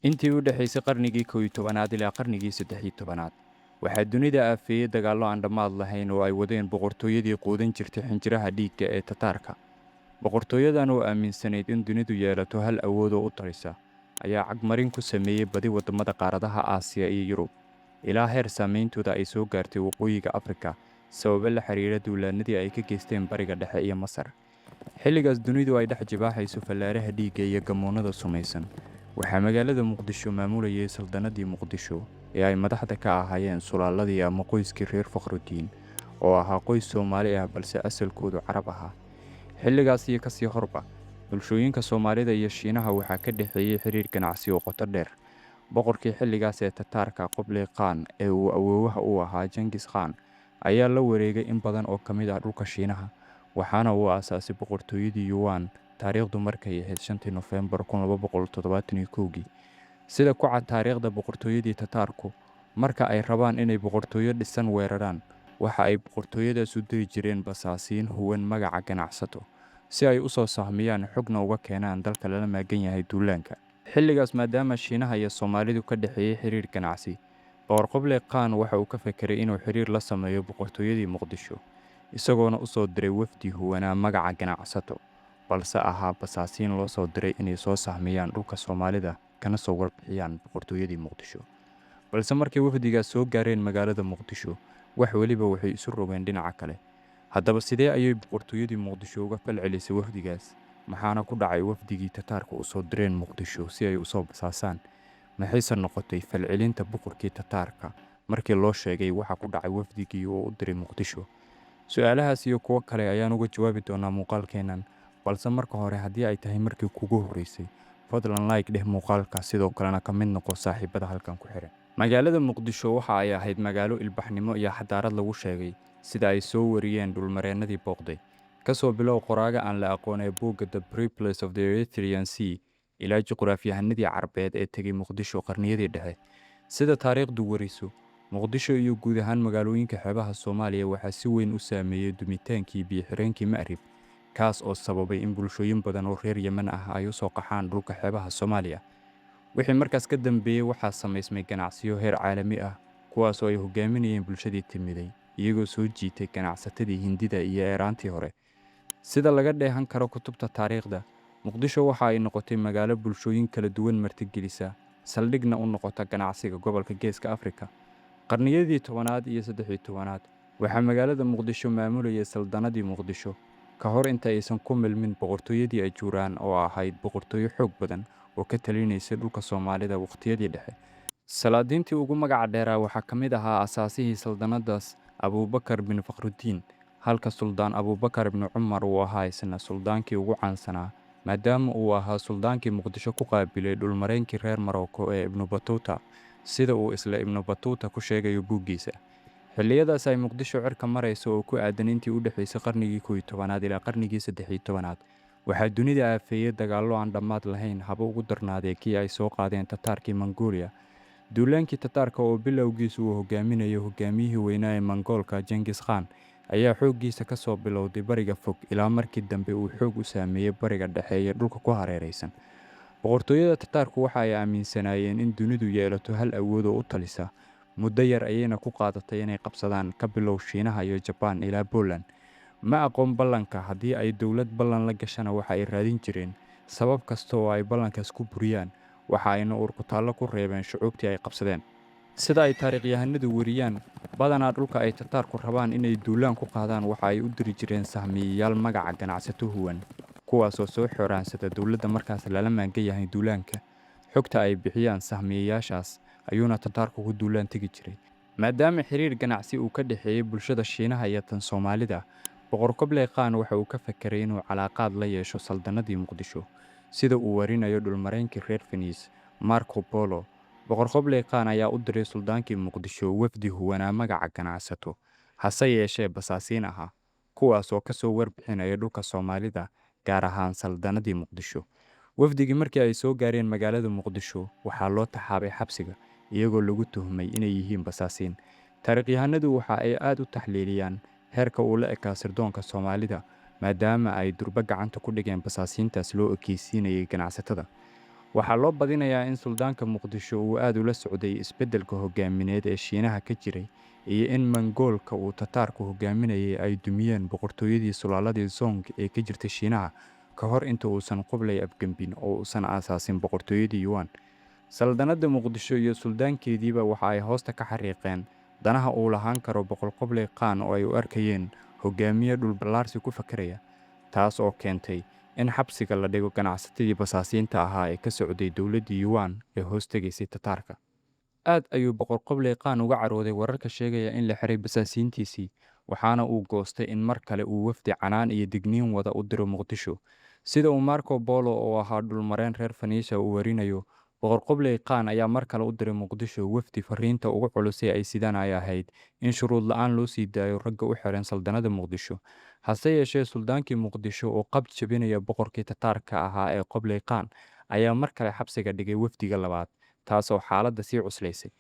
Intii u dhaxaysay qarnigii 11aad ilaa qarnigii 13aad, waxaa dunida aafeeyay dagaallo aan dhammaad lahayn oo ay wadeen boqortooyadii quudan jirtay xinjiraha dhiigga ee Tataarka. Boqortooyadan oo aaminsanayd in dunidu yeelato hal awood oo u talisa, ayaa cagmarin ku sameeyey badi waddamada qaaradaha Aasiya iyo Yurub, ilaa heer saameyntooda ay soo gaartay waqooyiga Afrika sababo la xiriira duulaannadii ay ka geysteen Bariga Dhexe iyo Masar. Xilligaas dunidu ay dhex jibaaxayso fallaaraha dhiigga iyo gamoonnada sumaysan, waxaa magaalada Muqdisho maamulayay saldanadii Muqdisho ee ay madaxda ka ahaayeen sulaaladii ama qoyskii reer Fakhrudiin, oo ahaa qoys Soomaali ah balse asalkoodu Carab ahaa. Xilligaas iyo kasii horba, bulshooyinka Soomaalida iyo Shiinaha waxaa ka dhexeeyay xiriir ganacsi oo qoto dheer. Boqorkii xilligaas ee Tataarka Kublai Khan ee uu awoowaha u ahaa Genghis Khan ayaa la wareegay in badan oo ka mid ah dhulka Shiinaha, waxaana uu aasaasay boqortooyadii Yuan taariikhdu markay ahayd 5 Noofembar 1271. Sida ku cad taariikhda boqortooyadii Tataarku, marka ay rabaan inay boqortooyo dhisan weeraraan, waxa ay boqortooyadaas u diri jireen basaasiin huwan magaca ganacsato si ay u soo sahmiyaan xogna uga keenaan dalka lala maagan yahay duulaanka. Xilligaas maadaama Shiinaha iyo Soomaalidu ka dhexeeyay xiriir ganacsi, Boqor Kublai Khan waxa uu ka fekeray inuu xiriir la sameeyo boqortooyadii Muqdisho, isagoona u soo diray wafdi huwanaa magaca ganacsato, balse ahaa basaasiin loo soo diray inay soo sahmiyaan dhulka Soomaalida kana soo warbixiyaan boqortooyadii Muqdisho. Balse markii wafdigaas soo gaareen magaalada Muqdisho, wax waliba waxay isu rogeen dhinaca kale. Haddaba sidee ayay boqortooyadii Muqdisho uga falcelisay wafdigaas? Maxaana ku dhacay wafdigii Tataarka u soo direen Muqdisho si ay u soo basaasaan? Maxayse noqotay falcelinta boqorkii Tataarka markii loo sheegay waxa ku dhacay wafdigii uu u diray Muqdisho? Su'aalahaas iyo kuwo kale ayaan uga jawaabi doonaa muuqaalkeennan, balse marka hore haddii ay tahay markii kugu horeysay, fadlan like dheh muuqaalka, sidoo kalena ka mid noqo saaxiibada halkan ku xiran. Magaalada Muqdisho waxa ay ahayd magaalo ilbaxnimo iyo xadaarad lagu sheegay, sida ay soo wariyeen dhulmareennadii booqday. Ka soo bilow qoraaga aan la aqoon ee buugga The Peoples of the Erythraean Sea ilaa juqraafiyahanadii Carbeed ee tegay Muqdisho qarniyadii dhexe. Sida taariikhdu wariso, Muqdisho iyo guud ahaan magaalooyinka xeebaha Soomaaliya waxaa si weyn u saameeyay dumitaankii biyo-xireenkii Ma'rib, kaas oo sababay in bulshooyin badan oo reer Yemen ah ay u soo qaxaan dhulka xeebaha Soomaaliya. Wixii markaas ka dambeeyay waxaa samaysmay ganacsiyo heer caalami ah, kuwaas oo ay hogaaminayeen bulshadii timiday, iyagoo soo jiitay ganacsatadii Hindida iyo Eeraantii hore. Sida laga dheehan karo kutubta taariikhda, Muqdisho waxa ay noqotay magaalo bulshooyin kala duwan martigelisa, saldhigna u noqota ganacsiga gobolka Geeska Afrika. Qarniyadii 10aad iyo 13aad, waxaa magaalada Muqdisho maamulayay saldanadii Muqdisho, ka hor inta aysan ku milmin boqortooyadii Ajuuraan oo ahayd boqortooyo xoog badan oo ka talinaysay dhulka Soomaalida waqtiyadii dhexe. Salaadiintii ugu magaca dheeraa waxaa ka mid ahaa asaasihii saldanadaas Abuubakar bin Fakhrudiin, halka Suldaan Abuubakar ibn Cumar uu ahaa isna suldaankii ugu caansanaa, maadaama uu ahaa suldaankii Muqdisho ku qaabilay dhulmareenkii reer Maroko ee Ibn Battuta, sida uu isla Ibn Battuta ku sheegayo buuggiisa. Xilliyadaas ay Muqdisho cirka marayso oo ku aadan intii u dhaxaysay qarnigii 11aad ilaa qarnigii 13aad, waxaa dunida aafeeyay dagaallo aan dhammaad lahayn, haba ugu darnaadee kii ay soo qaadeen Tataarkii Mongolia. Duulaankii Tataarka oo bilowgiisu uu hogaaminayo hogaamiyihii weynaa ee Mongoolka Genghis Khan ayaa xooggiisa ka soo bilowday bariga fog ilaa markii dambe uu xoog u saameeyay Bariga Dhexe iyo dhulka ku hareeraysan. Boqortooyada Tataarku waxa ay aaminsanaayeen in dunidu yeelato hal awood oo u talisa. Muddo yar ayayna ku qaadatay inay qabsadaan, ka bilow Shiinaha iyo Jabbaan ilaa Poland. Ma aqoon ballanka, haddii ay dowlad ballan la gashana waxa ay raadin jireen sabab kasta oo ay ballankaas ku buriyaan, waxa ayna urkutaallo ku reebeen shucuubtii ay qabsadeen. Sida ay taariikhyahanadu wariyaan, badanaa dhulka ay Tataarku rabaan inay duulaan ku qaadaan waxa ay u diri jireen sahmiyayaal magaca ganacsato huwan, kuwaasoo soo xoraansada dowladda markaas lala maagan yahay duulaanka. Xogta ay bixiyaan sahmiyayaashaas ayuuna Tataarku ku duulaan tegi jiray. Maadaama xiriir ganacsi uu ka dhexeeyay bulshada Shiinaha iyo tan Soomaalida, Boqor Kublai Khan waxa uu ka fekeray inuu calaaqaad la yeesho saldanadii Muqdisho, sida uu warinayo dhulmareenkii reer Venice Marco Polo. Boqor Kublai Khan ayaa u diray suldaankii Muqdisho wafdi huwanaa magaca ganacsato, hase yeeshee basaasiin ahaa, kuwaas oo ka soo warbixinaya dhulka Soomaalida, gaar ahaan saldanadii Muqdisho. Wafdigii markii ay soo gaareen magaalada Muqdisho, waxaa loo taxaabay xabsiga, iyagoo lagu tuhmay inay yihiin basaasiin. Taariikhyahanadu waxa ay aad u taxliiliyaan heerka uu la ekaa sirdoonka Soomaalida, maadaama ay durba gacanta ku dhigeen basaasiintaas loo ekeysiinayay ganacsatada. waxaa loo badinayaa in suldaanka muqdisho uu aad ula socday isbeddelka hoggaamineed ee shiinaha ka jiray iyo in mongoolka uu tataarku hoggaaminayay ay dumiyeen boqortooyadii sulaaladii song ee ka jirta shiinaha ka hor inta uusan Kublai afgembin oo uusan aasaasin boqortooyadii yuan. Saldanadda muqdisho iyo suldaankeediiba waxa ay hoosta ka xariiqeen danaha uu lahaan karo boqor Kublai Khan oo ay u arkayeen hoggaamiye dhulballaarsi ku fakaraya, taas oo keentay in xabsiga la dhigo ganacsatadii basaasiinta ahaa ee ka socday dowladdii yuan ee hoos tegaysay tataarka. Aad ayuu boqor Kublai Khan uga carooday wararka sheegaya in la xiray basaasiintiisii, waxaana uu goostay in mar kale uu wafdi canaan iyo digniin wada u diro Muqdisho. Sida uu Marco Polo oo ahaa dhulmareen reer Faniisha uu warinayo, boqor Kublai Khan ayaa mar kale u diray Muqdisho wafdi fariinta ugu culus ee ay sidaan ay ahayd in shuruud la'aan loo sii daayo ragga u xiran saldanada Muqdisho. Hase yeeshee suldaankii Muqdisho oo qabd jabinaya boqorkii tataarka ahaa ee Kublai Khan ayaa mar kale xabsiga dhigay wafdiga labaad, taasoo xaaladda sii cuslaysay.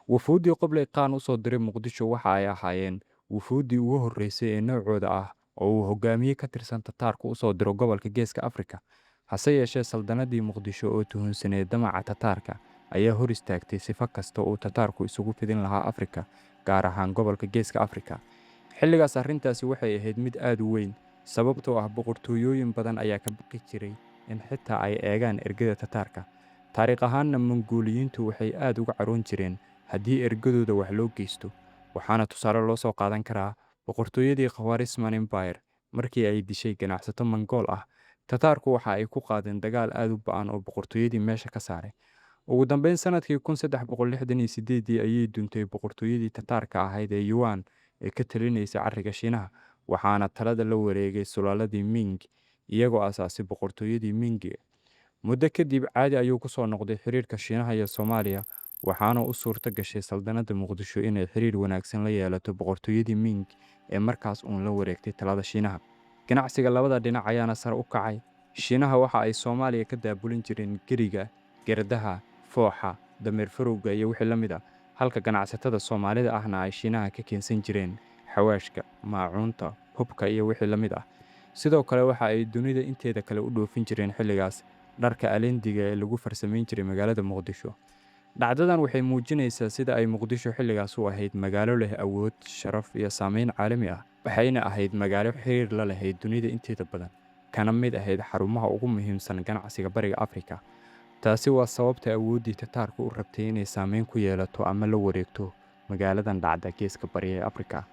Wufuuddii Kublai Khan u soo diray Muqdisho waxa ay ahaayeen wufuuddii ugu horreysay ee noocooda ah oo uu hoggaamiye ka tirsan tataarku u soo diro gobolka Geeska Afrika. Hase yeeshee saldanadii Muqdisho oo tuhunsaneed damaca tataarka ayaa hor istaagtay sifo kasta oo tataarku isugu fidin lahaa Afrika, gaar ahaan gobolka Geeska Afrika. Xilligaas arrintaasi waxay ahayd mid aad u weyn, sababtoo ah boqortooyooyin badan ayaa ka baqi jiray in xitaa ay eegaan ergada tataarka. Taariikh ahaanna Mongooliyiintu waxay aad uga caroon jireen haddii ergadooda wax loo geysto, waxaana tusaale loo soo qaadan karaa boqortooyadii Khwarizman Empire markii ay dishay ganacsato Mongool ah. Tataarku waxa ay ku qaadeen dagaal aad u ba'an oo boqortooyadii meesha ka saaray. Ugu dambeyn sanadkii 1368 ayay duntay boqortooyadii tataarka ahayd ee yuan ee ka talinaysay carriga Shiinaha, waxaana talada la wareegay sulaaladii Ming iyagoo aasaasay boqortooyadii Ming. Muddo kadib caadi ayuu ku soo noqday xiriirka Shiinaha iyo Soomaaliya, waxaana u suurta gashay saldanadda Muqdisho inay xiriir wanaagsan la yeelato boqortooyadii Ming ee markaas uun la wareegtay talada Shiinaha. Ganacsiga labada dhinac ayaana sare u kacay. Shiinaha waxa ay Soomaaliya ka daabulin jireen geriga, gerdaha, fooxa, dameer farowga iyo wixii la mid ah, halka ganacsatada Soomaalida ahna ay Shiinaha ka keensan jireen xawaashka, maacuunta, hubka iyo wixii la mid ah. Sidoo kale waxa ay dunida inteeda kale u dhoofin jireen xilligaas dharka alendiga ee lagu farsamayn jiray magaalada Muqdisho. Dhacdadan waxay muujinaysaa sida ay Muqdisho xilligaas u ahayd magaalo leh awood, sharaf iyo saameyn caalami ah, waxayna ahayd magaalo xiriir la lahayd dunida inteeda badan, kana mid ahayd xarumaha ugu muhiimsan ganacsiga Bariga Afrika. Taasi waa sababta awooddii tataarku u rabtay inay saameyn ku yeelato ama la wareegto magaaladan dhacda Geeska Bari ee Afrika.